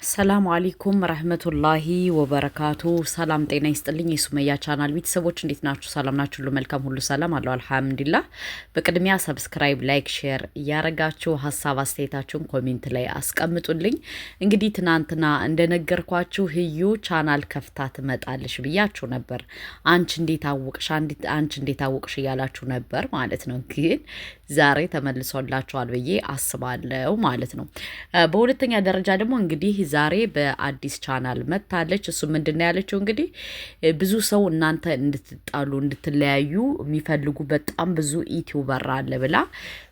ሰላም አለይኩም ረህመቱላሂ ወበረካቱ። ሰላም ጤና ይስጥልኝ የሱመያ ቻናል ቤተሰቦች እንዴት ናችሁ? ሰላም ናችሁ? ሁሉ መልካም፣ ሁሉ ሰላም አለው አልሐምዱሊላህ። በቅድሚያ ሰብስክራይብ፣ ላይክ፣ ሼር እያረጋችሁ ሀሳብ አስተያየታችሁን ኮሜንት ላይ አስቀምጡልኝ። እንግዲህ ትናንትና እንደነገርኳችሁ ህዩ ቻናል ከፍታ ትመጣለሽ ብያችሁ ነበር። አንቺ እንዴት አወቅሽ እያላችሁ ነበር ማለት ነው። ግን ዛሬ ተመልሶላችኋል ብዬ አስባለሁ ማለት ነው። በሁለተኛ ደረጃ ደግሞ እንግዲህ ዛሬ በአዲስ ቻናል መታለች። እሱ ምንድነው ያለችው? እንግዲህ ብዙ ሰው እናንተ እንድትጣሉ እንድትለያዩ የሚፈልጉ በጣም ብዙ ዩቲዩበር አለ ብላ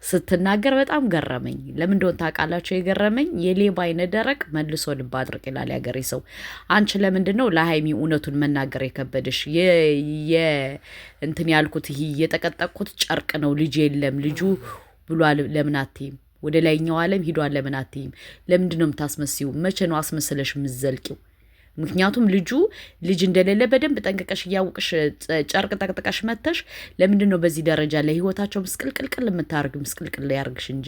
ስትናገር በጣም ገረመኝ። ለምን እንደሆነ ታውቃላችሁ? የገረመኝ የሌባ አይነ ደረቅ መልሶ ልብ አድርቅ ይላል ያገሬ ሰው። አንቺ ለምንድነው ለሀይሚ እውነቱን መናገር የከበደሽ? እንትን ያልኩት ይሄ የጠቀጠቅኩት ጨርቅ ነው ልጅ የለም ልጁ ብሏል ለምን አትይም? ወደ ላይኛው ዓለም ሂዷል ለምን አትይም? ለምንድን ነው የምታስመስዩ? መቼ ነው አስመስለሽ የምትዘልቂው? ምክንያቱም ልጅ እንደሌለ በደንብ ጠንቅቀሽ እያወቅሽ ጨርቅ ጠቅጥቀሽ መተሽ ለምንድን ነው በዚህ ደረጃ ለህይወታቸው ምስቅልቅልቅል የምታርግ? ምስቅልቅል ያርግሽ እንጂ።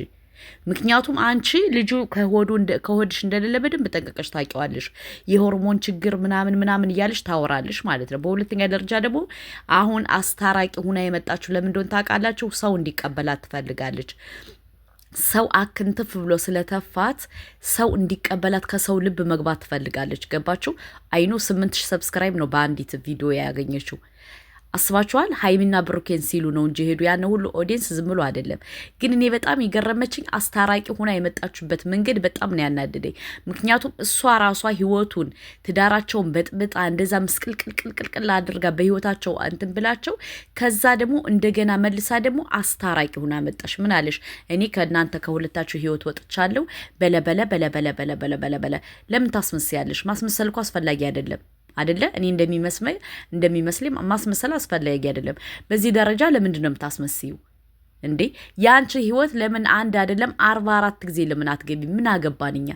ምክንያቱም አንቺ ልጁ ከሆድሽ እንደሌለ በደንብ ጠንቅቀሽ ታውቂዋለሽ። የሆርሞን ችግር ምናምን እያለሽ ታወራለሽ ማለት ነው። በሁለተኛ ደረጃ ደግሞ አሁን አስታራቂ ሁና የመጣችሁ ለምን እንደሆነ ታውቃላችሁ? ሰው እንዲቀበላት ትፈልጋለች። ሰው አክንትፍ ብሎ ስለተፋት ሰው እንዲቀበላት ከሰው ልብ መግባት ትፈልጋለች። ገባችሁ? አይኑ 8000 ሰብስክራይብ ነው በአንዲት ቪዲዮ ያገኘችው። አስባችኋል? ሀይሚና ብሩኬን ሲሉ ነው እንጂ ሄዱ ያን ሁሉ ኦዲየንስ ዝም ብሎ አይደለም። ግን እኔ በጣም የገረመችኝ አስታራቂ ሆና የመጣችበት መንገድ በጣም ነው ያናደደኝ። ምክንያቱም እሷ ራሷ ህይወቱን ትዳራቸውን በጥብጣ እንደዛ ምስቅልቅልቅልቅል አድርጋ በህይወታቸው እንትን ብላቸው ከዛ ደግሞ እንደገና መልሳ ደግሞ አስታራቂ ሆና መጣሽ። ምን አለሽ? እኔ ከእናንተ ከሁለታችሁ ህይወት ወጥቻለሁ በለ ለምን ታስመስያለሽ? ማስመሰል እኮ አስፈላጊ አይደለም አይደለ? እኔ እንደሚመስለኝ ማስመሰል አስፈላጊ አይደለም። በዚህ ደረጃ ለምንድን ነው የምታስመስዩ እንዴ? የአንቺ ህይወት ለምን አንድ አይደለም 44 ጊዜ ለምን አትገቢ? ምን አገባን እኛ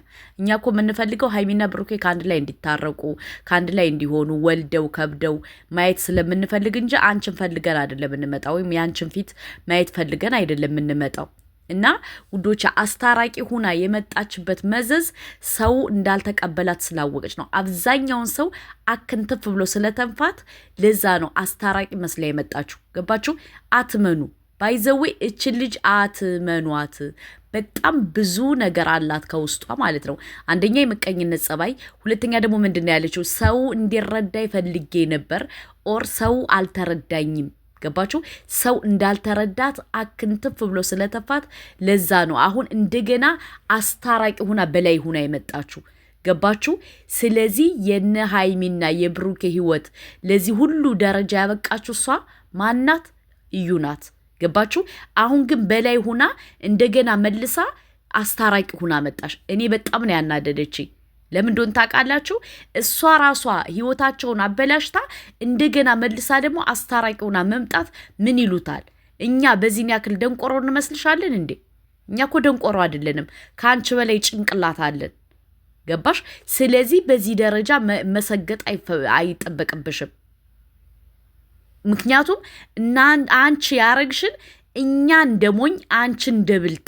እኮ የምንፈልገው ሀይሚና ብሩኬ ከአንድ ላይ እንዲታረቁ ከአንድ ላይ እንዲሆኑ ወልደው ከብደው ማየት ስለምንፈልግ እንጂ አንቺን ፈልገን አይደለም የምንመጣው፣ ወይም የአንቺን ፊት ማየት ፈልገን አይደለም የምንመጣው። እና ውዶች አስታራቂ ሁና የመጣችበት መዘዝ ሰው እንዳልተቀበላት ስላወቀች ነው። አብዛኛውን ሰው አክንትፍ ብሎ ስለተንፋት ለዛ ነው አስታራቂ መስላ የመጣችሁ። ገባችሁ? አትመኑ። ባይዘዌ እችን ልጅ አትመኗት። በጣም ብዙ ነገር አላት ከውስጧ ማለት ነው። አንደኛ የምቀኝነት ጸባይ፣ ሁለተኛ ደግሞ ምንድን ነው ያለችው? ሰው እንዲረዳ ይፈልጌ ነበር ኦር ሰው አልተረዳኝም። ገባችሁ? ሰው እንዳልተረዳት አክንትፍ ብሎ ስለተፋት ለዛ ነው አሁን እንደገና አስታራቂ ሁና በላይ ሁና የመጣችሁ። ገባችሁ? ስለዚህ የነ ሀይሚና የብሩኬ ህይወት ለዚህ ሁሉ ደረጃ ያበቃችሁ እሷ ማናት? እዩ ናት። ገባችሁ? አሁን ግን በላይ ሁና እንደገና መልሳ አስታራቂ ሁና መጣሽ። እኔ በጣም ነው ያናደደችኝ። ለምን እንደሆነ ታውቃላችሁ? እሷ ራሷ ህይወታቸውን አበላሽታ እንደገና መልሳ ደግሞ አስታራቂውና መምጣት ምን ይሉታል? እኛ በዚህን ያክል ደንቆሮ እንመስልሻለን እንዴ? እኛ እኮ ደንቆሮ አይደለንም። ከአንቺ በላይ ጭንቅላት አለን። ገባሽ? ስለዚህ በዚህ ደረጃ መሰገጥ አይጠበቅብሽም። ምክንያቱም አንቺ ያረግሽን እኛ እንደሞኝ አንቺ እንደብልጥ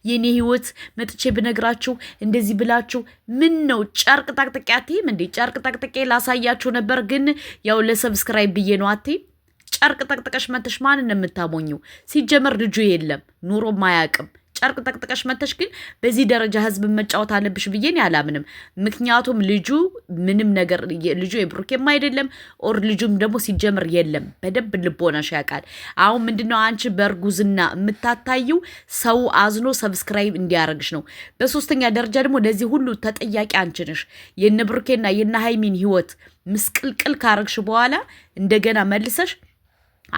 የኔ ህይወት መጥቼ ብነግራችሁ እንደዚህ ብላችሁ ምን ነው ጨርቅ ጠቅጥቄ አትይም እንዴ? ጨርቅ ጠቅጥቄ ላሳያችሁ ነበር፣ ግን ያው ለሰብስክራይብ ብዬ ነው አትይም? ጨርቅ ጠቅጥቀሽ መተሽ ማንን የምታሞኘው? ሲጀመር ልጁ የለም ኑሮም አያውቅም። ጨርቅ ጠቅጥቀሽ መተሽ ግን በዚህ ደረጃ ህዝብን መጫወት አለብሽ ብዬ እኔ አላምንም። ምክንያቱም ልጁ ምንም ነገር ልጁ የብሩኬም አይደለም ኦር ልጁም ደግሞ ሲጀምር የለም። በደንብ ልቦናሽ ያውቃል። አሁን ምንድነው አንቺ በእርጉዝና የምታታየው? ሰው አዝኖ ሰብስክራይብ እንዲያደርግሽ ነው። በሶስተኛ ደረጃ ደግሞ ለዚህ ሁሉ ተጠያቂ አንቺ ነሽ። የነ ብሩኬና የነ ሀይሚን ህይወት ምስቅልቅል ካረግሽ በኋላ እንደገና መልሰሽ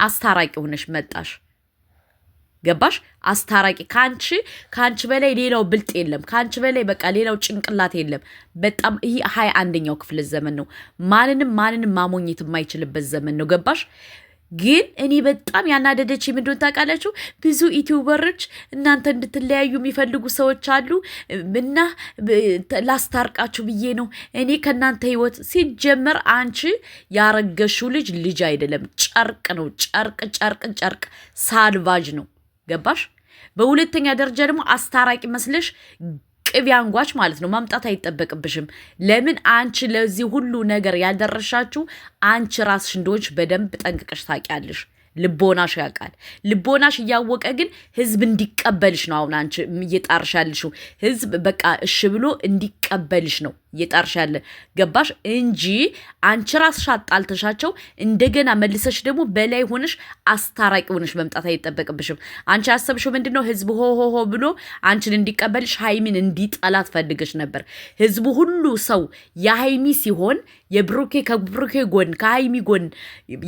አስታራቂ ሆነሽ መጣሽ። ገባሽ? አስታራቂ ከአንቺ በላይ ሌላው ብልጥ የለም። ከአንቺ በላይ በቃ ሌላው ጭንቅላት የለም። በጣም ይሄ 21ኛው ክፍለ ዘመን ነው። ማንንም ማሞኘት የማይችልበት ዘመን ነው። ገባሽ? ግን እኔ በጣም ያናደደች ምንድን ታውቃላችሁ? ብዙ ዩቲዩበሮች እናንተ እንድትለያዩ የሚፈልጉ ሰዎች አሉ እና ላስታርቃችሁ ብዬ ነው እኔ ከእናንተ ህይወት። ሲጀመር አንቺ ያረገሽው ልጅ አይደለም፣ ጨርቅ ነው። ጨርቅ ሳልቫጅ ነው። ገባሽ? በሁለተኛ ደረጃ ደግሞ አስታራቂ መስለሽ ቅቤ አንጓች ማለት ነው። ማምጣት አይጠበቅብሽም። ለምን አንቺ ለዚህ ሁሉ ነገር ያልደረሻችሁ አንቺ ራስሽ እንደሆንሽ በደንብ ጠንቅቀሽ ታውቂያለሽ። ልቦናሽ ያውቃል። ልቦናሽ እያወቀ ግን ህዝብ እንዲቀበልሽ ነው አሁን አንቺ እየጣርሽ ያለሽው። ህዝብ በቃ እሺ ብሎ እንዲቀበልሽ ነው እየጣርሽ ያለ ገባሽ? እንጂ አንቺ ራስሽ አጣልተሻቸው እንደገና መልሰሽ ደግሞ በላይ ሆነሽ አስታራቂ ሆነሽ መምጣት አይጠበቅብሽም። አንቺ ያሰብሽው ምንድነው? ህዝብ ሆ ብሎ አንቺን እንዲቀበልሽ ሃይሚን እንዲጠላት ፈልገሽ ነበር። ህዝቡ ሁሉ ሰው የሃይሚ ሲሆን የብሩኬ ከብሩኬ ጎን ከሃይሚ ጎን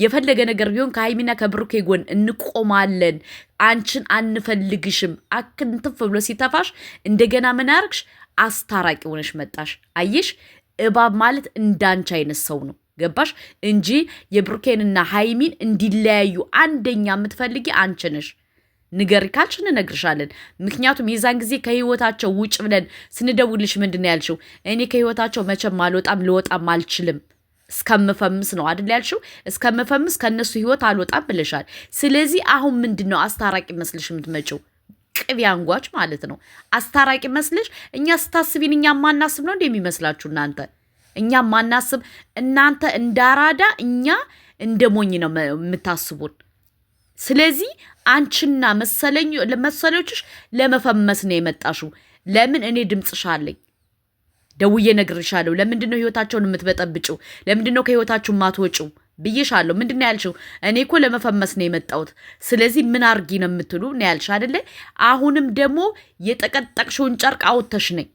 የፈለገ ነገር ቢሆን ከሃይሚና ከብሩኬ ጎን እንቆማለን፣ አንቺን አንፈልግሽም አክንትፍ ብሎ ሲተፋሽ እንደገና ምን አርግሽ? አስታራቂ ሆነሽ መጣሽ። አየሽ፣ እባብ ማለት እንዳንቺ አይነት ሰው ነው ገባሽ? እንጂ የብሩኬንና ሃይሚን እንዲለያዩ አንደኛ የምትፈልጊ አንቺ ነሽ። ንገሪ ካልሽ እንነግርሻለን። ምክንያቱም የዛን ጊዜ ከህይወታቸው ውጭ ብለን ስንደውልሽ ምንድን ያልሽው? እኔ ከህይወታቸው መቼም አልወጣም ልወጣም አልችልም እስከምፈምስ ነው አይደል ያልሽው? እስከምፈምስ ከነሱ ህይወት አልወጣም ብለሻል። ስለዚህ አሁን ምንድን ነው አስታራቂ መስልሽ የምትመጪው? ቅቤ አንጓች ማለት ነው። አስታራቂ መስልሽ እኛ ስታስቢን እኛ ማናስብ ነው እንደሚመስላችሁ እናንተ? እኛ ማናስብ እናንተ እንዳራዳ እኛ እንደ ሞኝ ነው የምታስቡን። ስለዚህ አንቺና መሰሎችሽ ለመፈመስ ነው የመጣሽው። ለምን? እኔ ድምፅሽ አለኝ፣ ደውዬ ነግርሻለሁ። ለምንድን ነው ህይወታቸውን የምትበጠብጭው? ለምንድን ነው ከህይወታችሁ ማትወጪው ብዬሻለሁ። ምንድን ነው ያልሽው? እኔ እኮ ለመፈመስ ነው የመጣሁት። ስለዚህ ምን አርጊ ነው የምትሉ ነው ያልሽ አይደለ? አሁንም ደግሞ የጠቀጠቅሽውን ጨርቅ አውጥተሽ ነኝ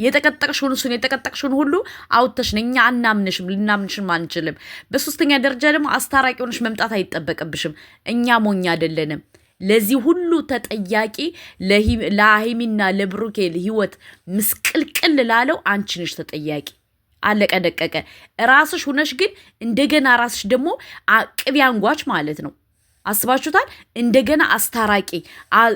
የጠቀጠቅሽውን ሁሉ አውጥተሽ ነኝ። እኛ አናምንሽም፣ ልናምንሽም አንችልም። በሶስተኛ ደረጃ ደግሞ አስታራቂ ሆነሽ መምጣት አይጠበቅብሽም። እኛ ሞኝ አይደለንም። ለዚህ ሁሉ ተጠያቂ ለሃይሚና ለብሩኬ ህይወት ምስቅልቅል ላለው አንቺ ነሽ ተጠያቂ። አለቀ ደቀቀ። ራስሽ ሁነሽ ግን እንደገና ራስሽ ደግሞ ቅቤ አንጓች ማለት ነው። አስባችሁታል? እንደገና አስታራቂ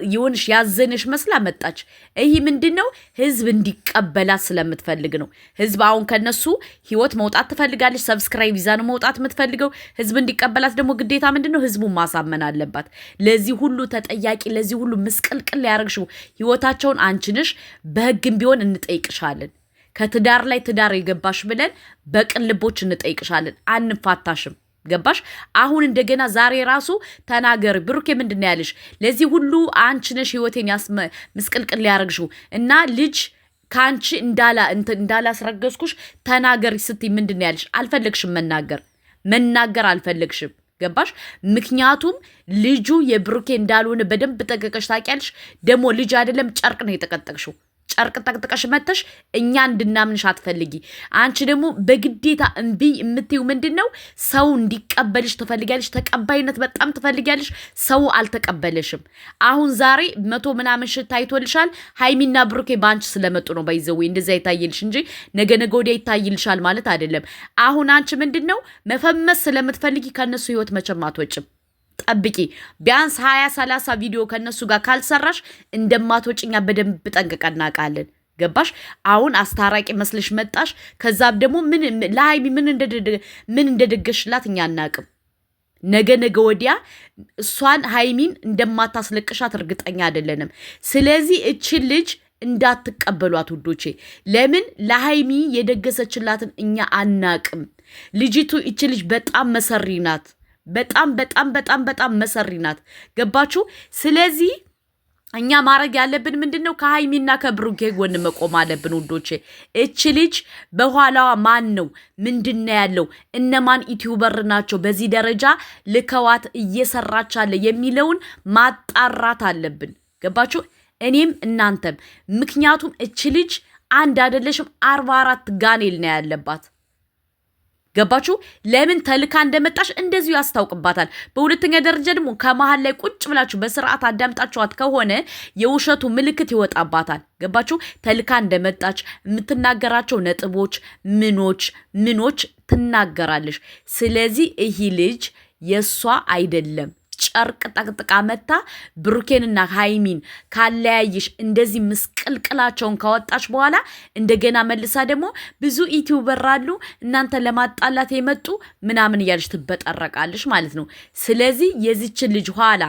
የሆንሽ ያዘነሽ መስላ መጣች። ይህ ምንድነው? ህዝብ እንዲቀበላት ስለምትፈልግ ነው። ህዝብ አሁን ከነሱ ህይወት መውጣት ትፈልጋለች። ሰብስክራይብ ይዛ ነው መውጣት የምትፈልገው። ህዝብ እንዲቀበላት ደግሞ ግዴታ ምንድነው? ህዝቡን ማሳመን አለባት። ለዚህ ሁሉ ተጠያቂ፣ ለዚህ ሁሉ ምስቅልቅል ያደረግሽው ህይወታቸውን አንቺ ነሽ። በህግም ቢሆን እንጠይቅሻለን። ከትዳር ላይ ትዳር የገባሽ ብለን በቅን ልቦች እንጠይቅሻለን። አንፋታሽም። ገባሽ? አሁን እንደገና ዛሬ ራሱ ተናገር። ብሩኬ ምንድን ያለሽ? ለዚህ ሁሉ አንቺ ነሽ ህይወቴን ምስቅልቅል ሊያረግሽው እና ልጅ ከአንቺ እንዳላስረገዝኩሽ ተናገሪ ስትይ ምንድን ያለሽ? አልፈለግሽም መናገር አልፈለግሽም። ገባሽ? ምክንያቱም ልጁ የብሩኬ እንዳልሆነ በደንብ ጠቀቀሽ ታውቂያለሽ። ደግሞ ልጅ አይደለም ጨርቅ ነው የጠቀጠቅሽው። ጨርቅ ጠቅጥቀሽ መተሽ እኛ እንድናምንሽ አትፈልጊ። አንቺ ደግሞ በግዴታ እምቢ የምትይው ምንድን ነው? ሰው እንዲቀበልሽ ትፈልጊያለሽ። ተቀባይነት በጣም ትፈልጊያለሽ። ሰው አልተቀበለሽም። አሁን ዛሬ 100 ምናምን ሽት ታይቶልሻል። ሃይሚና ብሩኬ በአንቺ ስለመጡ ነው ባይዘው እንደዛ ይታይልሽ እንጂ ነገ ወዲያ ይታይልሻል ማለት አይደለም። አሁን አንቺ ምንድን ነው መፈመስ ስለምትፈልጊ ከነሱ ህይወት መቼም አትወጭም። ጠብቂ። ቢያንስ 20-30 ቪዲዮ ከነሱ ጋር ካልሰራሽ እንደማትወጭኛ በደንብ ጠንቅቀን እናውቃለን። ገባሽ? አሁን አስታራቂ መስልሽ መጣሽ። ከዛም ደግሞ ለሃይሚ ምን እንደደገሽላት እኛ አናውቅም። ነገ ወዲያ እሷን ሃይሚን እንደማታስለቅሻት እርግጠኛ አይደለንም። ስለዚህ እችን ልጅ እንዳትቀበሏት ውዶቼ። ለምን? ለሃይሚ የደገሰችላትን እኛ አናውቅም። ልጅቱ እች ልጅ በጣም መሰሪ ናት። በጣም መሰሪ ናት። ገባችሁ? ስለዚህ እኛ ማድረግ ያለብን ምንድን ነው? ከሃይሚና ከብሩኬ ጎን መቆም አለብን ውዶቼ። እች ልጅ በኋላዋ ማን ነው? ምንድን ነው ያለው? እነማን ዩቲዩበር ናቸው በዚህ ደረጃ ልከዋት እየሰራች አለ የሚለውን ማጣራት አለብን። ገባችሁ? እኔም እናንተም። ምክንያቱም እች ልጅ አንድ አይደለሽም 44 ጋኔል ነው ያለባት። ገባችሁ? ለምን ተልካ እንደመጣሽ እንደዚሁ ያስታውቅባታል። በሁለተኛ ደረጃ ደግሞ ከመሃል ላይ ቁጭ ብላችሁ በስርዓት አዳምጣችኋት ከሆነ የውሸቱ ምልክት ይወጣባታል። ገባችሁ? ተልካ እንደመጣች የምትናገራቸው ነጥቦች ምኖች ትናገራለች። ስለዚህ ይህ ልጅ የሷ አይደለም። ጨርቅ ጠቅጥቃ መታ ብሩኬንና ሃይሚን ካለያይሽ እንደዚህ ምስቅልቅላቸውን ካወጣች በኋላ እንደገና መልሳ ደግሞ ብዙ ዩቲዩበር አሉ እናንተ ለማጣላት የመጡ ምናምን እያለች ትበጠረቃለች ማለት ነው። ስለዚህ የዚችን ልጅ ኋላ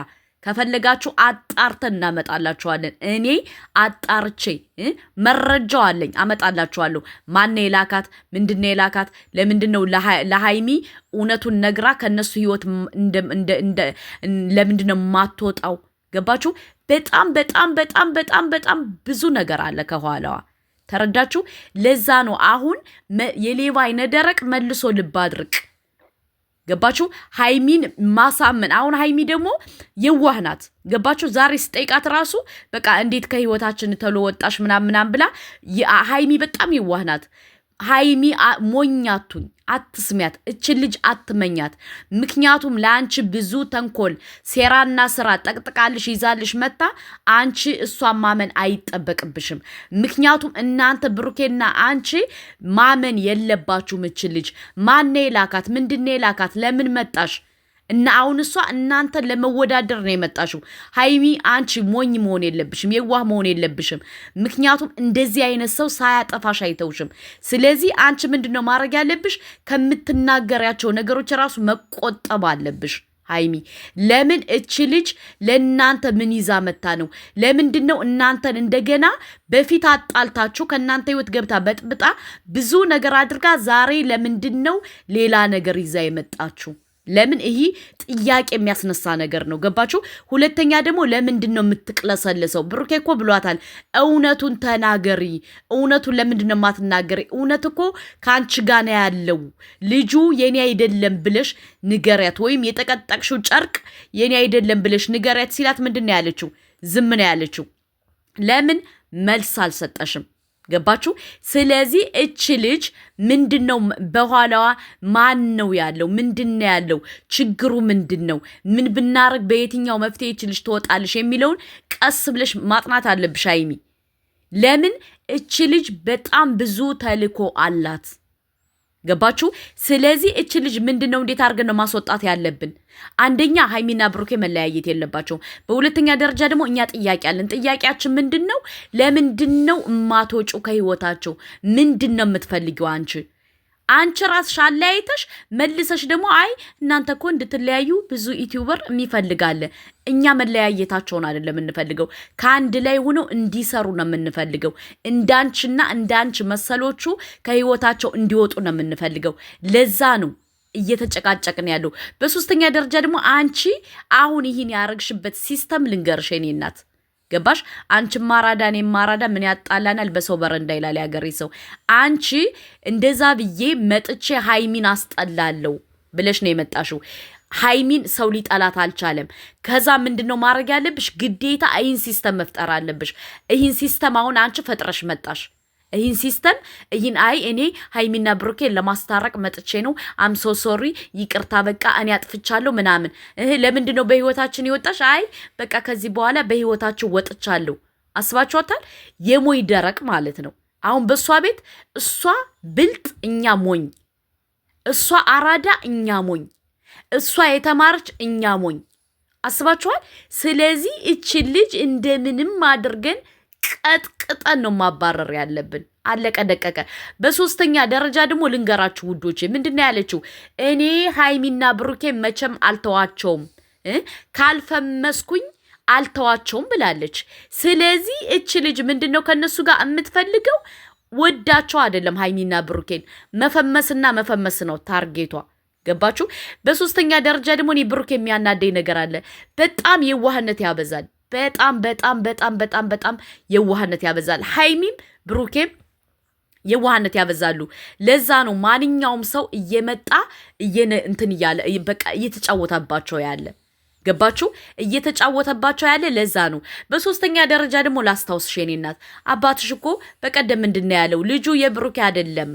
ከፈለጋችሁ አጣርተን እናመጣላችኋለን። እኔ አጣርቼ መረጃው አለኝ አመጣላችኋለሁ። ማን የላካት? ምንድነው የላካት? ለምንድነው ለሃይሚ እውነቱን ነግራ ከነሱ ህይወት ለምንድነው ማትወጣው? ገባችሁ? በጣም በጣም በጣም በጣም በጣም ብዙ ነገር አለ ከኋላዋ። ተረዳችሁ? ለዛ ነው አሁን የሌባ አይነ ደረቅ መልሶ ልብ አድርቅ። ገባችሁ? ሃይሚን ማሳመን። አሁን ሃይሚ ደግሞ የዋህ ናት። ገባችሁ? ዛሬ ስጠይቃት ራሱ በቃ እንዴት ከህይወታችን ተሎ ወጣሽ ምናምን ብላ ሃይሚ በጣም የዋህ ናት። ሃይሚ ሞኛቱኝ አትስሚያት። እችን ልጅ አትመኛት። ምክንያቱም ለአንቺ ብዙ ተንኮል ሴራና ስራ ጠቅጥቃልሽ ይዛልሽ መታ አንቺ እሷን ማመን አይጠበቅብሽም። ምክንያቱም እናንተ ብሩኬና አንቺ ማመን የለባችሁም። እችን ልጅ ማን የላካት? ምንድን የላካት? ለምን መጣሽ? እና አሁን እሷ እናንተን ለመወዳደር ነው የመጣሽው። ሃይሚ አንቺ ሞኝ መሆን የለብሽም፣ የዋህ መሆን የለብሽም። ምክንያቱም እንደዚህ አይነት ሰው ሳያጠፋሽ አይተውሽም። ስለዚህ አንቺ ምንድነው ማድረግ ያለብሽ? ከምትናገሪያቸው ነገሮች ራሱ መቆጠብ አለብሽ። ሃይሚ ለምን እቺ ልጅ ለእናንተ ምን ይዛ መታ ነው? ለምንድነው እናንተን እንደገና በፊት አጣልታችሁ ከእናንተ ህይወት ገብታ በጥብጣ ብዙ ነገር አድርጋ ዛሬ ለምንድነው ሌላ ነገር ይዛ የመጣችሁ? ለምን? ይሄ ጥያቄ የሚያስነሳ ነገር ነው። ገባችሁ? ሁለተኛ ደግሞ ለምንድን ነው የምትቅለሰልሰው? ብሩኬ እኮ ብሏታል፣ እውነቱን ተናገሪ። እውነቱን ለምንድን ነው የማትናገሪ? እውነት እኮ ከአንቺ ጋር ነው ያለው። ልጁ የኔ አይደለም ብለሽ ንገሪያት፣ ወይም የጠቀጠቅሽው ጨርቅ የኔ አይደለም ብለሽ ንገሪያት ሲላት ምንድን ነው ያለችው? ዝም ነው ያለችው። ለምን? መልስ አልሰጠሽም። ገባችሁ? ስለዚህ እች ልጅ ምንድነው በኋላዋ? ማን ነው ያለው? ምንድነው ያለው? ችግሩ ምንድነው? ምን ብናረግ በየትኛው መፍትሄ እች ልጅ ትወጣለሽ የሚለውን ቀስ ብለሽ ማጥናት አለብሽ ሃይሚ። ለምን? እች ልጅ በጣም ብዙ ተልኮ አላት። ገባችሁ? ስለዚህ እች ልጅ ምንድነው እንዴት አድርገን ነው ማስወጣት ያለብን? አንደኛ ሃይሚና ብሩኬ መለያየት የለባቸውም። በሁለተኛ ደረጃ ደግሞ እኛ ጥያቄ አለን። ጥያቄያችን ምንድነው? ለምንድነው እማትወጪው ከህይወታቸው? ምንድነው የምትፈልጊው አንቺ ራስሽ አለያይተሽ መልሰሽ ደግሞ አይ እናንተ እኮ እንድትለያዩ ብዙ ዩቲዩበር የሚፈልጋለ። እኛ መለያየታቸውን አይደለም የምንፈልገው፣ ከአንድ ላይ ሆነው እንዲሰሩ ነው የምንፈልገው። እንዳንችና እንዳንች መሰሎቹ ከህይወታቸው እንዲወጡ ነው የምንፈልገው። ለዛ ነው እየተጨቃጨቅን ያለው። በሶስተኛ ደረጃ ደግሞ አንቺ አሁን ይህን ያረግሽበት ሲስተም ልንገርሽ የኔ እናት፣ ገባሽ? አንቺ ማራዳ እኔ ማራዳ ምን ያጣላናል? በሰው በረንዳ ይላል ያገሬ ሰው። አንቺ እንደዛ ብዬ መጥቼ ሃይሚን አስጠላለሁ ብለሽ ነው የመጣሽው። ሃይሚን ሰው ሊጠላት አልቻለም። ከዛ ምንድነው ማድረግ ያለብሽ? ግዴታ ይህን ሲስተም መፍጠር አለብሽ። ይህን ሲስተም አሁን አንቺ ፈጥረሽ መጣሽ። ይህን ሲስተም ይህን አይ እኔ ሃይሚና ብሩኬን ለማስታረቅ መጥቼ ነው፣ አምሶ ሶሪ ይቅርታ፣ በቃ እኔ አጥፍቻለሁ ምናምን። ለምንድነው በህይወታችን ይወጣሽ? አይ በቃ ከዚህ በኋላ በህይወታችሁ ወጥቻለሁ። አስባችኋታል? የሞይ ደረቅ ማለት ነው። አሁን በእሷ ቤት እሷ ብልጥ እኛ ሞኝ፣ እሷ አራዳ እኛ ሞኝ፣ እሷ የተማረች እኛ ሞኝ። አስባችኋል? ስለዚህ እችን ልጅ እንደምንም አድርገን ቀጥቅጠን ነው ማባረር ያለብን። አለቀ ደቀቀ። በሶስተኛ ደረጃ ደግሞ ልንገራችሁ ውዶቼ፣ ምንድነው ያለችው? እኔ ሃይሚና ብሩኬ መቼም አልተዋቸውም፣ ካልፈመስኩኝ አልተዋቸውም ብላለች። ስለዚህ እች ልጅ ምንድነው ከነሱ ጋር የምትፈልገው? ወዳቸው አይደለም ሃይሚና ብሩኬን፣ መፈመስና መፈመስ ነው ታርጌቷ። ገባችሁ? በሶስተኛ ደረጃ ደግሞ እኔ ብሩኬ የሚያናደኝ ነገር አለ። በጣም የዋህነት ያበዛል። በጣም በጣም በጣም በጣም በጣም የዋህነት ያበዛል። ሃይሚም ብሩኬም የዋህነት ያበዛሉ። ለዛ ነው ማንኛውም ሰው እየመጣ እንትን እያለ በቃ እየተጫወተባቸው ያለ። ገባችሁ? እየተጫወተባቸው ያለ ለዛ ነው። በሶስተኛ ደረጃ ደግሞ ላስታውስሽ የኔ እናት፣ አባትሽ እኮ በቀደም ምንድነው ያለው? ልጁ የብሩኬ አይደለም።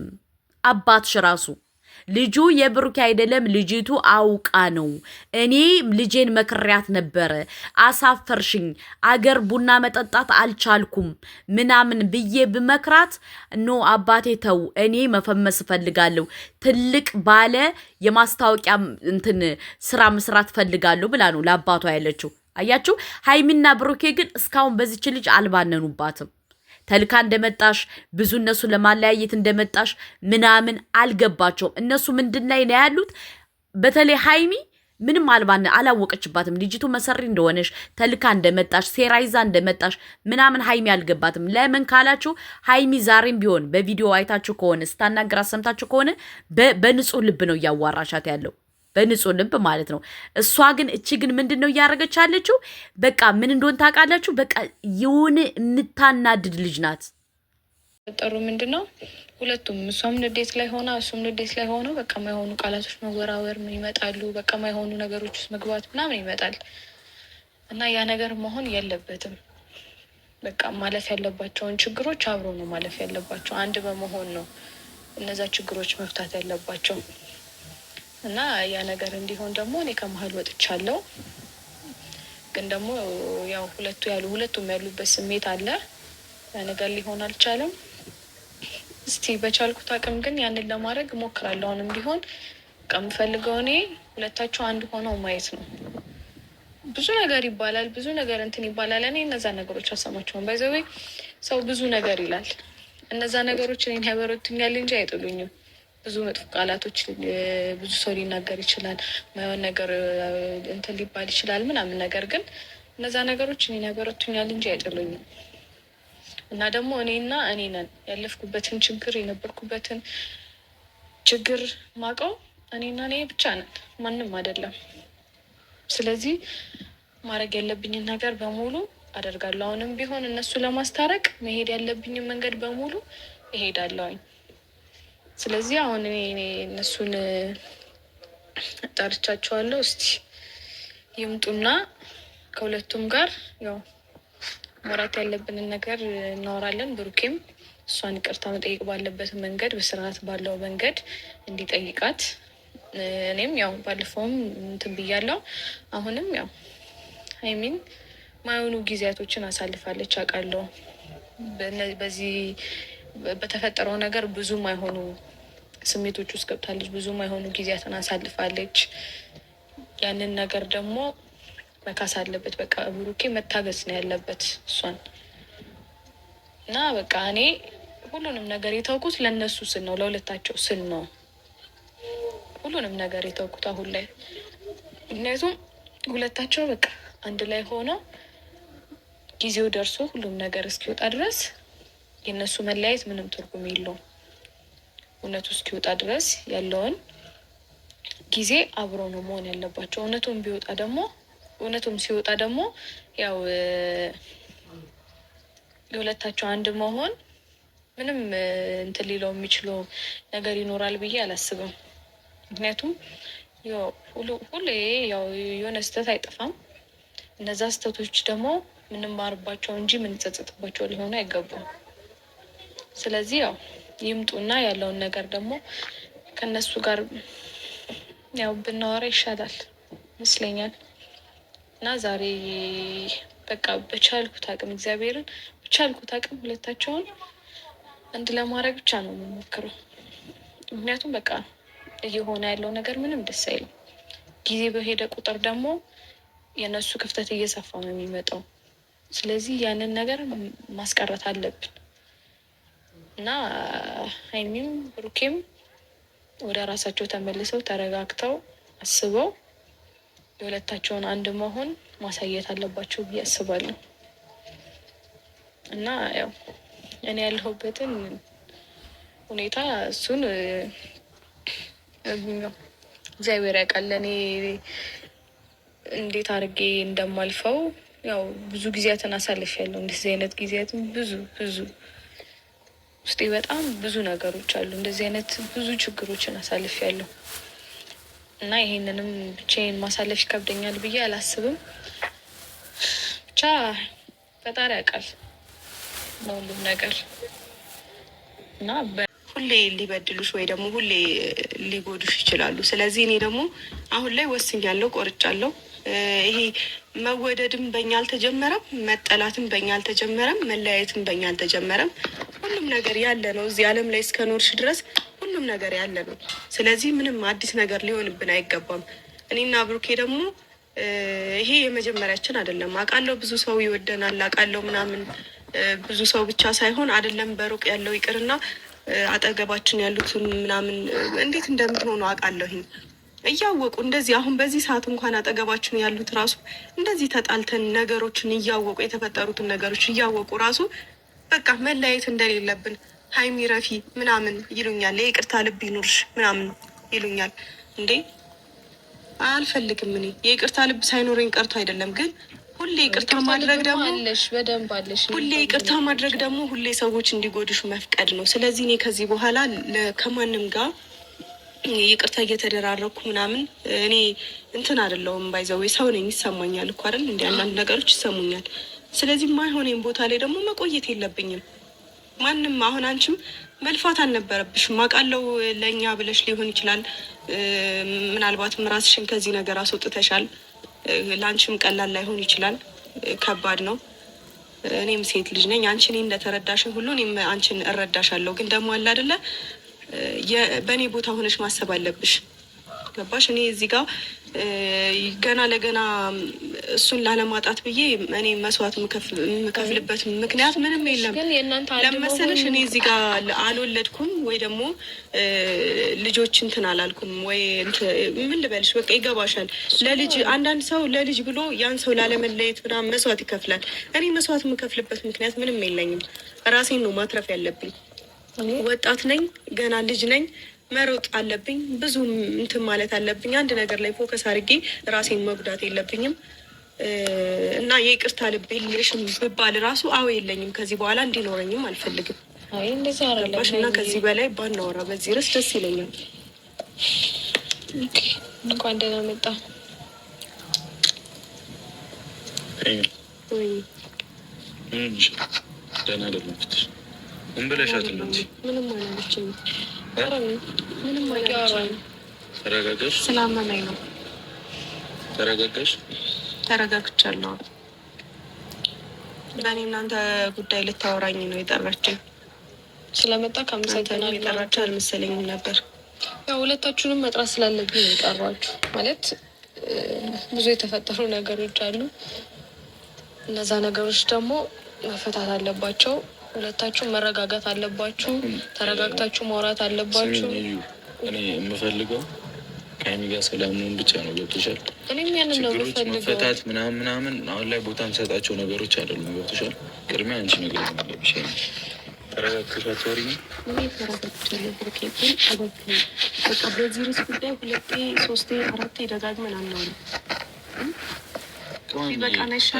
አባትሽ ራሱ ልጁ የብሩኬ አይደለም፣ ልጅቱ አውቃ ነው። እኔ ልጄን መክሪያት ነበረ፣ አሳፈርሽኝ፣ አገር ቡና መጠጣት አልቻልኩም ምናምን ብዬ ብመክራት ኖ አባቴ ተው፣ እኔ መፈመስ እፈልጋለሁ፣ ትልቅ ባለ የማስታወቂያ እንትን ስራ መስራት እፈልጋለሁ ብላ ነው ለአባቷ ያለችው። አያችሁ? ሃይሚና ብሩኬ ግን እስካሁን በዚች ልጅ አልባነኑባትም። ተልካ እንደመጣሽ ብዙ እነሱ ለማለያየት እንደመጣሽ ምናምን አልገባቸውም። እነሱ ምንድን ላይ ነው ያሉት? በተለይ ሃይሚ ምንም አላወቀችባትም። ልጅቱ መሰሪ እንደሆነሽ ተልካ እንደመጣሽ ሴራይዛ እንደመጣሽ ምናምን ሀይሚ አልገባትም። ለምን ካላችሁ ሀይሚ ዛሬም ቢሆን በቪዲዮ አይታችሁ ከሆነ ስታናገራት ሰምታችሁ ከሆነ በንጹህ ልብ ነው እያዋራሻት ያለው፣ በንጹህ ልብ ማለት ነው። እሷ ግን እቺ ግን ምንድን ነው እያደረገች ያለችው? በቃ ምን እንደሆን ታውቃላችሁ? በቃ የሆነ የምታናድድ ልጅ ናት። ጠሩ ምንድን ነው ሁለቱም እሷም ንዴት ላይ ሆና እሱም ንዴት ላይ ሆነው በቃ ማይሆኑ ቃላቶች መወራወር ይመጣሉ። በቃ ማይሆኑ ነገሮች ውስጥ መግባት ምናምን ይመጣል እና ያ ነገር መሆን የለበትም። በቃ ማለፍ ያለባቸውን ችግሮች አብሮ ነው ማለፍ ያለባቸው። አንድ በመሆን ነው እነዛ ችግሮች መፍታት ያለባቸው እና ያ ነገር እንዲሆን ደግሞ እኔ ከመሀል ወጥቻለሁ። ግን ደግሞ ያው ሁለቱም ያሉበት ስሜት አለ። ያ ነገር ሊሆን አልቻለም። እስቲ በቻልኩት አቅም ግን ያንን ለማድረግ እሞክራለሁ። አሁንም ቢሆን በቃ የምፈልገው እኔ ሁለታቸው አንድ ሆነው ማየት ነው። ብዙ ነገር ይባላል፣ ብዙ ነገር እንትን ይባላል። እኔ እነዛ ነገሮች አሰማቸውን ባይዘዌ ሰው ብዙ ነገር ይላል። እነዛ ነገሮች እኔን ያበረቱኛል እንጂ አይጥሉኝም። ብዙ መጥፎ ቃላቶች ብዙ ሰው ሊናገር ይችላል፣ ማይሆን ነገር እንትን ሊባል ይችላል ምናምን። ነገር ግን እነዛ ነገሮች እኔን ያበረቱኛል እንጂ አይጥሉኝም። እና ደግሞ እኔ ነን ያለፍኩበትን ችግር የነበርኩበትን ችግር ማቀው እኔ ብቻ ነን፣ ማንም አይደለም። ስለዚህ ማድረግ ያለብኝን ነገር በሙሉ አደርጋለሁ። አሁንም ቢሆን እነሱ ለማስታረቅ መሄድ ያለብኝን መንገድ በሙሉ እሄዳለሁኝ። ስለዚህ አሁን እኔ እነሱን ጠርቻቸዋለሁ። እስቲ ይምጡና ከሁለቱም ጋር ያው መውራት ያለብንን ነገር እናወራለን። ብሩኬም እሷን ይቅርታ መጠየቅ ባለበት መንገድ በስርዓት ባለው መንገድ እንዲጠይቃት፣ እኔም ያው ባለፈውም እንትን ብያለሁ። አሁንም ያው ሀይሚን ማይሆኑ ጊዜያቶችን አሳልፋለች አውቃለሁ። በዚህ በተፈጠረው ነገር ብዙ ማይሆኑ ስሜቶች ውስጥ ገብታለች። ብዙ ማይሆኑ ጊዜያትን አሳልፋለች። ያንን ነገር ደግሞ መካስ አለበት። በቃ ብሩኬ መታገስ ነው ያለበት እሷን እና በቃ እኔ ሁሉንም ነገር የተውኩት ለእነሱ ስል ነው፣ ለሁለታቸው ስል ነው ሁሉንም ነገር የተውኩት አሁን ላይ። ምክንያቱም ሁለታቸው በቃ አንድ ላይ ሆነው ጊዜው ደርሶ ሁሉም ነገር እስኪወጣ ድረስ የእነሱ መለያየት ምንም ትርጉም የለውም። እውነቱ እስኪወጣ ድረስ ያለውን ጊዜ አብሮ ነው መሆን ያለባቸው። እውነቱም ሲወጣ ደግሞ ያው የሁለታቸው አንድ መሆን ምንም እንትን ሊለው የሚችለው ነገር ይኖራል ብዬ አላስብም። ምክንያቱም ሁሌ ያው የሆነ ስህተት አይጠፋም። እነዛ ስህተቶች ደግሞ ምንማርባቸው እንጂ ምንጸጸትባቸው ሊሆኑ አይገቡም። ስለዚህ ያው ይምጡና ያለውን ነገር ደግሞ ከነሱ ጋር ያው ብናወራ ይሻላል ይመስለኛል። እና ዛሬ በቃ በቻልኩት አቅም እግዚአብሔርን በቻልኩት አቅም ሁለታቸውን አንድ ለማድረግ ብቻ ነው የምሞክረው። ምክንያቱም በቃ እየሆነ ያለው ነገር ምንም ደስ አይልም። ጊዜ በሄደ ቁጥር ደግሞ የእነሱ ክፍተት እየሰፋ ነው የሚመጣው። ስለዚህ ያንን ነገር ማስቀረት አለብን እና ሀይሚም ብሩኬም ወደ ራሳቸው ተመልሰው ተረጋግተው አስበው የሁለታቸውን አንድ መሆን ማሳየት አለባቸው ብዬ አስባለሁ። እና ያው እኔ ያለሁበትን ሁኔታ እሱን እግዚአብሔር ያውቃል። እኔ እንዴት አድርጌ እንደማልፈው ያው ብዙ ጊዜያትን አሳልፌያለሁ። እንደዚህ አይነት ጊዜያትን ብዙ ውስጤ በጣም ብዙ ነገሮች አሉ። እንደዚህ አይነት ብዙ ችግሮችን አሳልፌያለሁ እና ይሄንንም ብቻዬን ማሳለፍ ይከብደኛል ብዬ አላስብም። ብቻ ፈጣሪ ያውቃል ለሁሉም ነገር እና ሁሌ ሊበድሉሽ ወይ ደግሞ ሁሌ ሊጎዱሽ ይችላሉ። ስለዚህ እኔ ደግሞ አሁን ላይ ወስኛለሁ፣ ቆርጫለሁ። ይሄ መወደድም በእኛ አልተጀመረም፣ መጠላትም በእኛ አልተጀመረም፣ መለያየትም በእኛ አልተጀመረም። ሁሉም ነገር ያለ ነው። እዚህ ዓለም ላይ እስከኖርሽ ድረስ ሁሉም ነገር ያለ ነው። ስለዚህ ምንም አዲስ ነገር ሊሆንብን አይገባም። እኔና ብሩኬ ደግሞ ይሄ የመጀመሪያችን አይደለም። አውቃለሁ ብዙ ሰው ይወደናል፣ አውቃለሁ ምናምን ብዙ ሰው ብቻ ሳይሆን አይደለም በሩቅ ያለው ይቅርና አጠገባችን ያሉትን ምናምን እንዴት እንደምትሆኑ አውቃለሁኝ። እያወቁ እንደዚህ አሁን በዚህ ሰዓት እንኳን አጠገባችን ያሉት ራሱ እንደዚህ ተጣልተን ነገሮችን እያወቁ የተፈጠሩትን ነገሮች እያወቁ ራሱ በቃ መለያየት እንደሌለብን ሀይሚ ረፊ ምናምን ይሉኛል። የይቅርታ ልብ ይኑርሽ ምናምን ይሉኛል። እንዴ አልፈልግም። እኔ የይቅርታ ልብ ሳይኖረኝ ቀርቶ አይደለም፣ ግን ሁሌ ይቅርታ ማድረግ ደግሞ ሁሌ ይቅርታ ማድረግ ደግሞ ሁሌ ሰዎች እንዲጎዱሽ መፍቀድ ነው። ስለዚህ እኔ ከዚህ በኋላ ከማንም ጋር ይቅርታ እየተደራረኩ ምናምን እኔ እንትን አይደለሁም። ባይዘው ሰው ነኝ፣ ይሰማኛል እኮ አይደል? እንዲ አንዳንድ ነገሮች ይሰሙኛል። ስለዚህ ማይሆነኝ ቦታ ላይ ደግሞ መቆየት የለብኝም። ማንም አሁን አንቺም መልፋት አልነበረብሽም አውቃለሁ። ለእኛ ብለሽ ሊሆን ይችላል። ምናልባትም ራስሽን ከዚህ ነገር አስወጥተሻል። ለአንቺም ቀላል ላይሆን ይችላል። ከባድ ነው። እኔም ሴት ልጅ ነኝ። አንቺ እኔ እንደተረዳሽን ሁሉ እኔም አንቺን እረዳሻለሁ። ግን ደግሞ አለ አይደለ በእኔ ቦታ ሆነሽ ማሰብ አለብሽ። ገባሽ? እኔ እዚህ ጋር ገና ለገና እሱን ላለማጣት ብዬ እኔ መስዋዕት የምከፍልበት ምክንያት ምንም የለም። ለመሰለሽ እኔ እዚህ ጋር አልወለድኩም ወይ ደግሞ ልጆች እንትን አላልኩም ወይ ምን ልበልሽ፣ በቃ ይገባሻል። ለልጅ አንዳንድ ሰው ለልጅ ብሎ ያን ሰው ላለመለየት ምናምን መስዋዕት ይከፍላል። እኔ መስዋዕት የምከፍልበት ምክንያት ምንም የለኝም። ራሴን ነው ማትረፍ ያለብኝ። ወጣት ነኝ፣ ገና ልጅ ነኝ። መሮጥ አለብኝ፣ ብዙ እንትን ማለት አለብኝ። አንድ ነገር ላይ ፎከስ አድርጌ ራሴን መጉዳት የለብኝም። እና የይቅርታ ልብ የለሽም ብባል ራሱ አዎ የለኝም። ከዚህ በኋላ እንዲኖረኝም አልፈልግም። ገባሽ? እና ከዚህ በላይ ባናወራ በዚህ ርዕስ ደስ ይለኛል። እንኳን ደህና መጣ። ደህና አይደለች። ምን ብለሻት ነው እንጂ ምንም አላለችኝም። ምንም ተረጋጋሽ? ስላመመኝ ነው። ተረጋጋሽ? ተረጋግቻለሁ። በእኔ እናንተ ጉዳይ ልታወራኝ ነው የጠራችኝ። ስለመጣ ከአመሰግናለሁ። የጠራችሁ አልመሰለኝም ነበር። ያው ሁለታችሁንም መጥራት ስላለብኝ ነው የጠራችሁ። ማለት ብዙ የተፈጠሩ ነገሮች አሉ። እነዛ ነገሮች ደግሞ መፈታት አለባቸው። ሁለታችሁ መረጋጋት አለባችሁ። ተረጋግታችሁ ማውራት አለባችሁ። እኔ የምፈልገው ከሀይሚ ጋር ሰላም መሆን ብቻ ነው። ገብቶሻል? እኔም ያንን ነው የምፈልገው። መፈታት ምናምን አሁን ላይ ቦታ የምሰጣቸው ነገሮች አይደሉም። ገብቶሻል? ቅድሚያ አንቺ ነገር ያለብሽ ተረጋግተሽ አትወሪ ነው። እኔ ተረጋግቻለሁ። በቃ በዚህ ርዕስ ጉዳይ 2 3 4 ደጋግመን አናውራ።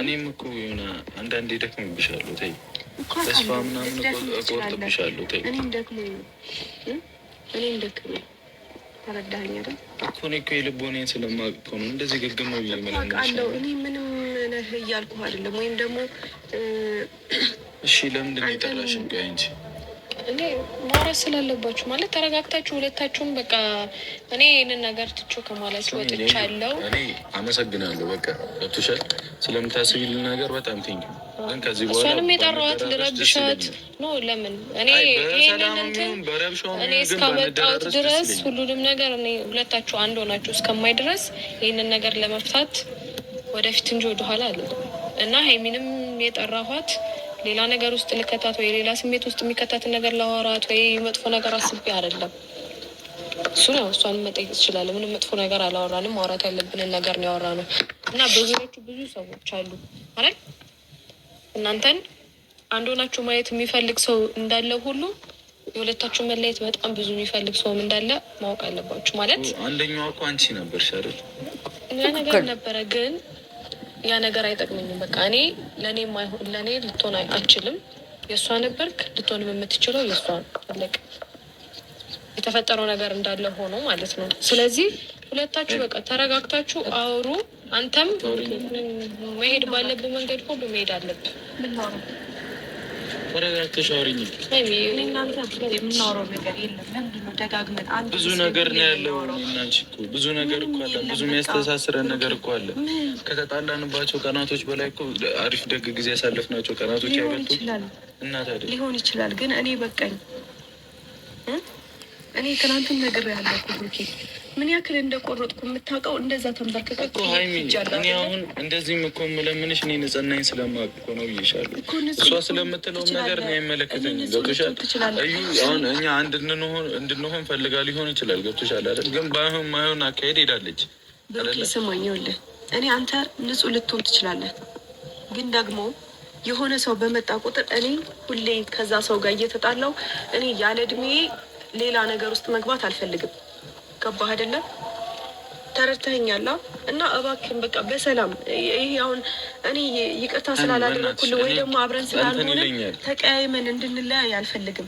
እኔም እኮ የሆነ አንዳንዴ ደክሞብሻለሁ። ተይ ተስፋ ምናምን እቆርጥብሻለሁ። ተይ እኔም ደክሞኝ ተረዳኸኝ አይደል? እኔ እኮ የልቦናዬን ስለማውቅ እኮ ነው እንደዚህ ግግም ብዬ እምልሻለሁ። እኔ ምንም ነህ እያልኩህ አይደለም። ወይም ደግሞ እሺ ለምንድን ነው የጠራሽኝ? ቆይ አንቺ እኔ ማውራት ስላለባችሁ ማለት ተረጋግታችሁ ሁለታችሁም በቃ እኔ ይህንን ነገር ትቼው ከማለት ወጥቻለሁ። እኔ አመሰግናለሁ። በቃ ገብቶሻል? ስለምታስቢልን ነገር በጣም ቴንኪው። ግን ከዚህ በኋላ እሷንም የጠራኋት ልረብሻት ነው። ለምን እኔ እስካመጣሁት ድረስ ሁሉንም ነገር እኔ ሁለታችሁ አንድ ሆናችሁ እስከማይ ድረስ ይህንን ነገር ለመፍታት ወደፊት እንጂ ወደኋላ አለ እና ሀይሚንም የጠራኋት ሌላ ነገር ውስጥ ልከታት ወይ ሌላ ስሜት ውስጥ የሚከታትን ነገር ላወራት ወይ መጥፎ ነገር አስቤ አይደለም። እሱ ነው እሷን መጠየቅ ትችላለህ። ምንም መጥፎ ነገር አላወራንም። ማውራት ያለብንን ነገር ነው ያወራነው እና በዙሪያችሁ ብዙ ሰዎች አሉ አይደል? እናንተን አንድ ሆናችሁ ማየት የሚፈልግ ሰው እንዳለ ሁሉ የሁለታችሁ መለየት በጣም ብዙ የሚፈልግ ሰውም እንዳለ ማወቅ አለባችሁ። ማለት አንደኛዋ እኮ አንቺ ነበርሽ አይደል? ያ ነገር ነበረ ግን ያ ነገር አይጠቅመኝም። በቃ እኔ ለእኔ ልትሆን አችልም። የእሷ ነበርክ ልትሆንም የምትችለው የእሷ አለቅ የተፈጠረው ነገር እንዳለ ሆኖ ማለት ነው። ስለዚህ ሁለታችሁ በቃ ተረጋግታችሁ አውሩ። አንተም መሄድ ባለብን መንገድ ሁሉ መሄድ አለብን። ተረጋግተሽ አውሪኝ። እናንተ የምናወራው ነገር የለም። ለምንድን ነው ደጋግመን ብዙ ነገር ነው ያለው። እናንቺ እኮ ብዙ ነገር እኮ አለ። ብዙ የሚያስተሳስረን ነገር እኮ አለ። ከተጣላንባቸው ቀናቶች በላይ እኮ አሪፍ ደግ ጊዜ ያሳለፍናቸው ቀናቶች ያበጡ እና ታዲያ ሊሆን ይችላል። ግን እኔ በቃኝ። እኔ ትናንትም ነግሬሃለሁ እኮ ብሩኬ፣ ምን ያክል እንደቆረጥኩ የምታውቀው እንደዛ ተንበርክከህ እኮ ሀይሚ። እኔ አሁን እንደዚህም እኮ የምለምንሽ እኔ ንጽህናዬን ስለማውቅ እኮ ነው ብዬሻለሁ። እሷ ስለምትለውም ነገር እኔ አይመለከተኝም። ገብቶሻል? እዩ አሁን እኛ አንድ እንድንሆን ፈልጋ ሊሆን ይችላል። ገብቶሻል አይደል? ግን ማይሆን አካሄድ ሄዳለች። ብሩኬ ስማኝ፣ ይኸውልህ እኔ አንተ ንጹህ ልትሆን ትችላለህ፣ ግን ደግሞ የሆነ ሰው በመጣ ቁጥር እኔ ሁሌ ከዛ ሰው ጋር እየተጣላው እኔ ያለ እድሜ ሌላ ነገር ውስጥ መግባት አልፈልግም። ገባህ አይደለም? ተረድተኸኛል? እና እባክህን በቃ በሰላም ይሄ አሁን እኔ ይቅርታ ስላላደረኩልህ ወይ ደግሞ አብረን ስላልሆነ ተቀያይመን እንድንለያይ አልፈልግም።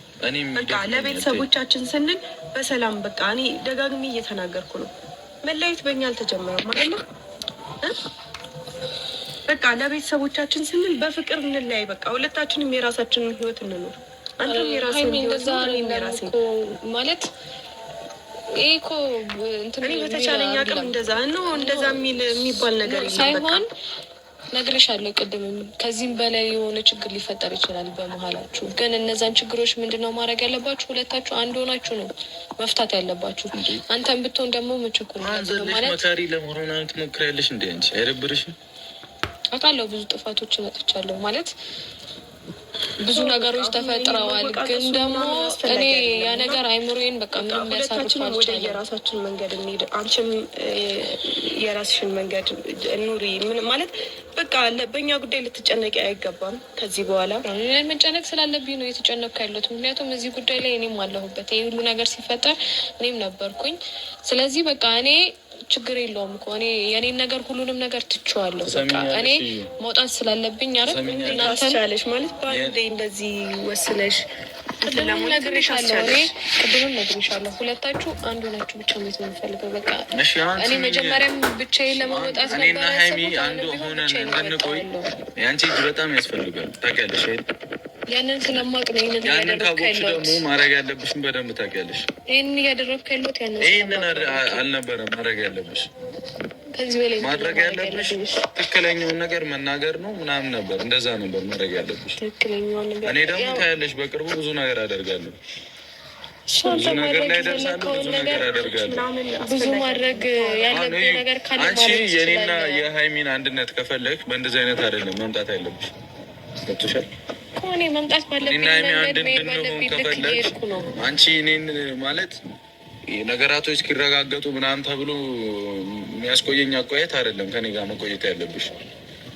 በቃ ለቤተሰቦቻችን ስንል በሰላም በቃ እኔ ደጋግሜ እየተናገርኩ ነው። መለያየት በእኛ አልተጀመረም ማለት ነው። በቃ ለቤተሰቦቻችን ስንል በፍቅር እንለያይ። በቃ ሁለታችንም የራሳችንን ህይወት እንኖር። አንተም የራስህን ህይወት ማለት ይሄ እኮ እኔ በተቻለኝ አቅም እንደዛ ነው። እንደዛ የሚባል ነገር ሳይሆን ነግሬሻለሁ ቅድምም፣ ከዚህም በላይ የሆነ ችግር ሊፈጠር ይችላል በመሀላችሁ። ግን እነዛን ችግሮች ምንድነው ማድረግ ያለባችሁ? ሁለታችሁ አንድ ሆናችሁ ነው መፍታት ያለባችሁ። አንተም ብትሆን ደግሞ ምችኩል ማለት መካሪ ለመሆን ትሞክሪያለሽ እንዴ? አንቺ አይደብርሽም? አውቃለሁ ብዙ ጥፋቶች መጥቻለሁ ማለት ብዙ ነገሮች ተፈጥረዋል። ግን ደግሞ እኔ ያ ነገር አይምሮዬን በቃ ምንም ሁለታችንም ወደ የራሳችን መንገድ እንሂድ። አንቺም የራስሽን መንገድ ኑሪ። ምን ማለት በቃ በእኛ ጉዳይ ልትጨነቂ አይገባም። ከዚህ በኋላ መጨነቅ ስላለብኝ ነው የተጨነቅኩ ያለሁት። ምክንያቱም እዚህ ጉዳይ ላይ እኔም አለሁበት። ይህ ሁሉ ነገር ሲፈጠር እኔም ነበርኩኝ። ስለዚህ በቃ እኔ ችግር የለውም እኮ እኔ የኔን ነገር ሁሉንም ነገር ትቼዋለሁ። በቃ እኔ መውጣት ስላለብኝ አረ እናንተቻለሽ ማለት በአንዴ እንደዚህ ወስነሽ ቅድምም ነግሬሻለሁ። ሁለታችሁ አንዱ ናችሁ ብቻ ነው የምፈልገው። በቃ እኔ መጀመሪያም ብቻዬን ለመውጣት እኔና ሀይሚ አንዱ ሆነን እንድንቆይ የአንቺ እጅ በጣም ያስፈልጋል። ታውቂያለሽ አይደል? ያንን ስለማቅ ነው ይሄንን እያደረግኩ ያለሁት። ደግሞ ማድረግ ያለብሽን በደንብ ታውቂያለሽ። ይሄንን እያደረግኩ ያለሁት ይሄንን አልነበረም ማድረግ ያለብሽ። ከዚህ በላይ ማድረግ ያለብሽ ትክክለኛውን ነገር መናገር ነው ምናምን ነበር። እንደዛ ነበር ማድረግ ያለብሽ። ትክክለኛውን ነገር እኔ ደግሞ ታያለሽ፣ በቅርቡ ብዙ ነገር አደርጋለሁ። ብዙ ነገር ላይ ደርሳለሁ። ብዙ ነገር አደርጋለሁ። ብዙ ማድረግ ያለብኝ ነገር ካለ አንቺ የኔና የሀይሚን አንድነት ከፈለግሽ በእንደዚህ አይነት አይደለም መምጣት ያለብሽ። ገብቶሻል? እኔ መምጣት ባለብኝ አንድ እንድንሆን ከፈለግሽ አንቺ እኔን ማለት ነገራቶች እስኪረጋገጡ ምናምን ተብሎ የሚያስቆየኝ አቆየት አይደለም ከኔ ጋር መቆየት ያለብሽ።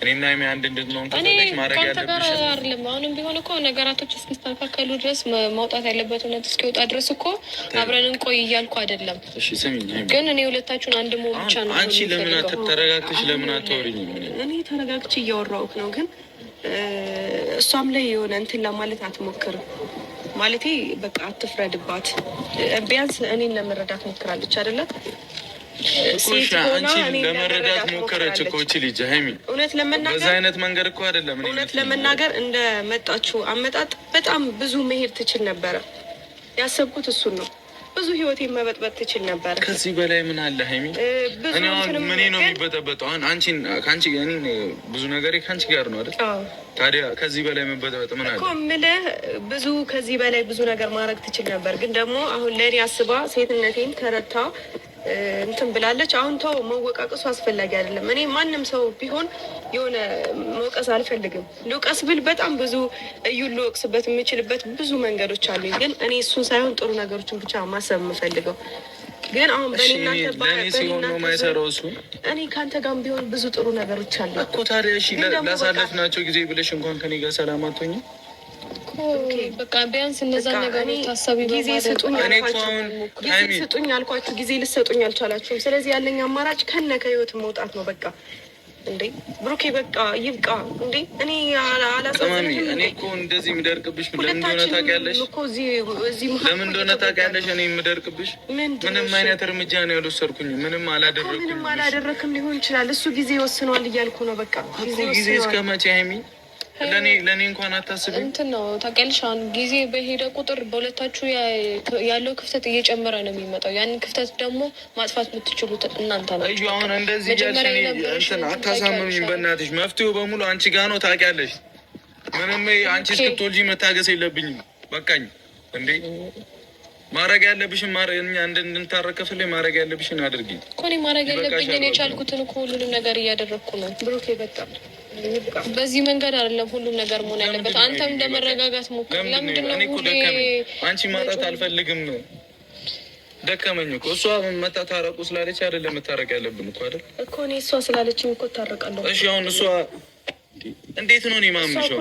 እኔና ሀይሚ አንድ እንድንሆን ከፈለግሽ ማድረግ ያለብሽ አይደለም። አሁንም ቢሆን እኮ ነገራቶች እስኪስተካከሉ ድረስ ማውጣት ያለበት እውነት እስኪወጣ ድረስ እኮ አብረን እንቆይ እያልኩ አይደለም። እሺ ስሚኝ፣ ግን እኔ ሁለታችሁን አንድ መሆን ብቻ ነው። አንቺ ለምን ተረጋግተሽ ለምን አታወሪኝም? እኔ ተረጋግቼ እያወራሁት ነው፣ ግን እሷም ላይ የሆነ እንትን ለማለት አትሞክርም። ማለቴ በቃ አትፍረድባት። ቢያንስ እኔን ለመረዳት ሞክራለች አይደለም? አንቺን ለመረዳት ሞከረች እኮ እቺ ልጅ ሀይሚ። እውነት ለመናገር በዛ አይነት መንገድ እኮ አይደለም። እውነት ለመናገር እንደ መጣችሁ አመጣጥ በጣም ብዙ መሄድ ትችል ነበረ። ያሰብኩት እሱን ነው። ብዙ ህይወቴን መበጥበጥ ትችል ነበረ። ከዚህ በላይ ምን አለ ሀይሚ? እኔ አሁን ምን ነው የሚበጠበጠው? አሁን አንቺን ከአንቺ እኔ ብዙ ነገሬ ከአንቺ ጋር ነው አይደል? ታዲያ ከዚህ በላይ መበጠበጥ ምን አለ እኮ የምልህ። ብዙ ከዚህ በላይ ብዙ ነገር ማድረግ ትችል ነበር፣ ግን ደግሞ አሁን ለእኔ አስባ ሴትነቴን ተረድታ እንትን ብላለች። አሁን ተው፣ መወቃቀሱ አስፈላጊ አይደለም። እኔ ማንም ሰው ቢሆን የሆነ መውቀስ አልፈልግም። ልውቀስ ብል በጣም ብዙ እዩን ልወቅስበት የምችልበት ብዙ መንገዶች አሉኝ፣ ግን እኔ እሱን ሳይሆን ጥሩ ነገሮችን ብቻ ማሰብ የምፈልገው። ግን አሁን እኔ ከአንተ ጋርም ቢሆን ብዙ ጥሩ ነገሮች አሉ እኮ። ታዲያ እሺ ላሳለፍናቸው ጊዜ ብለሽ እንኳን ከኔ ጋር ሰላም አትሆኝም? በቃ ቢያንስ እነዛ ነገሮች ታሳቢ ጊዜ ስጡኝ አልኳችሁ፣ ጊዜ ልሰጡኝ አልቻላችሁም። ስለዚህ ያለኝ አማራጭ ከነ ከህይወት መውጣት ነው። በቃ እንዴ ብሩኬ፣ በቃ ይብቃ እንዴ። እኔ አላሳዝንም። እኔ እኮ እንደዚህ የምደርቅብሽ ለምን እንደሆነ ታውቂያለሽ? ለምን እንደሆነ ታውቂያለሽ? እኔ የምደርቅብሽ ምንም አይነት እርምጃ ነው ያልወሰድኩኝ። ምንም አላደረክም ሊሆን ይችላል። እሱ ጊዜ ወስኗል እያልኩ ነው። በቃ ጊዜ እስከ መቼ ሀይሚ? ለእኔ እንኳን አታስቢ። እንትን ነው ታውቂያለሽ፣ አሁን ጊዜ በሄደ ቁጥር በሁለታችሁ ያለው ክፍተት እየጨመረ ነው የሚመጣው። ያንን ክፍተት ደግሞ ማጥፋት የምትችሉት እናንተ ናችሁ። አሁን እንደዚህ እንትን አታሳምሚኝ በእናትሽ። መፍትሄው በሙሉ አንቺ ጋር ነው ታውቂያለሽ። ምንም አንቺ እስክትወልጂ መታገስ የለብኝም። በቃኝ እንዴ ማድረግ ያለብሽን እኛ እንድንታረቅ ከፍለኝ ማድረግ ያለብሽን አድርጊ እኮ። እኔ ማድረግ ያለብኝ እኔ የቻልኩትን እኮ ሁሉንም ነገር እያደረግኩ ነው ብሩኬ። በጣም በዚህ መንገድ አይደለም ሁሉም ነገር መሆን ያለበት። አንተም እንደመረጋጋት ሞክር። ለምንድን ነው አንቺ ማጣት አልፈልግም ደከመኝ እኮ እሷ መታ ታረቁ ስላለች አይደለም መታረቅ ያለብን እኮ አይደል እኮ እኔ እሷ ስላለችኝ እኮ ታረቃለሁ። እሺ አሁን እሷ እንዴት ነው እኔ ማምንሽው?